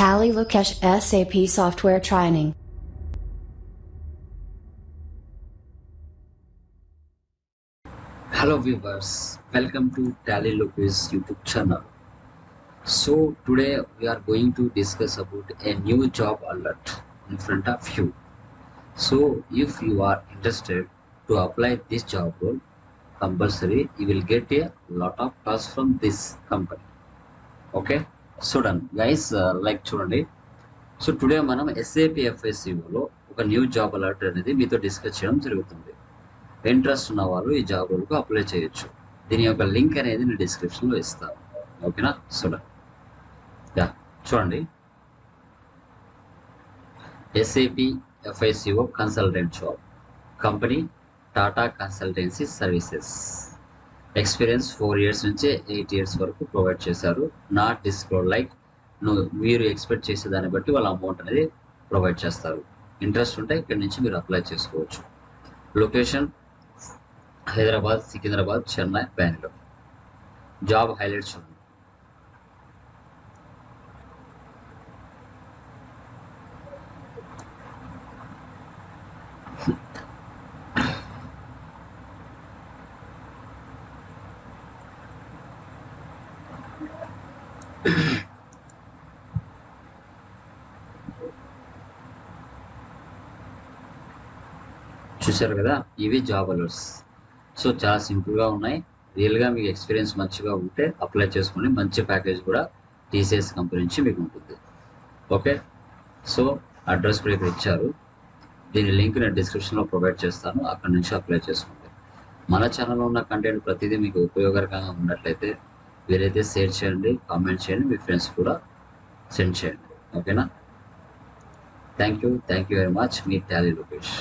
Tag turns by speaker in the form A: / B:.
A: Tally Lukesh SAP Software Training.
B: Hello viewers, welcome to Tally Lukesh YouTube channel. So today we are going to discuss about a new job alert in front of you. So if you are interested to apply this job role, compulsory you will get a lot of tasks from this company. Okay, so done guys, like చూడండి. So today మనం SAP FICO ఒక new job alert అనేది మీతో discuss చేయడం జరుగుతుంది. Interest ఉన్న వాళ్ళు ఈ జాబ్ రోల్కు అప్లై చేయొచ్చు. దీని యొక్క లింక్ అనేది నేను డిస్క్రిప్షన్లో ఇస్తాను. ఓకేనా, చూడండి SAP FICO consultant job, company Tata consultancy services, experience 4 years నుంచి 8 years వరకు ప్రొవైడ్ చేశారు. నాట్ డిస్క్లోజ్, లైక్ మీరు ఎక్స్పెక్ట్ చేసే దాన్ని బట్టి వాళ్ళ అమౌంట్ అనేది ప్రొవైడ్ చేస్తారు. ఇంట్రెస్ట్ ఉంటే ఇక్కడ నుంచి మీరు అప్లై చేసుకోవచ్చు. Location Hyderabad, Secunderabad, Chennai, Bengaluru. Job highlights చూడండి. చూశారు కదా, ఇవి జాబ్ అలర్ట్స్. సో చాలా సింపుల్గా ఉన్నాయి. రియల్గా మీకు ఎక్స్పీరియన్స్ మంచిగా ఉంటే అప్లై చేసుకుని మంచి ప్యాకేజ్ కూడా TCS కంపెనీ నుంచి మీకు ఉంటుంది. ఓకే, సో అడ్రస్ కూడా ఇక్కడ ఇచ్చారు. దీని లింక్ నేను డిస్క్రిప్షన్లో ప్రొవైడ్ చేస్తాను, అక్కడ నుంచి అప్లై చేసుకోండి. మన ఛానల్లో ఉన్న కంటెంట్ ప్రతిదీ మీకు ఉపయోగకరంగా ఉన్నట్లయితే వీలైతే షేర్ చేయండి, కామెంట్ చేయండి, మీ ఫ్రెండ్స్ కూడా సెండ్ చేయండి. ఓకేనా, thank you very much. Me Tally Lokesh.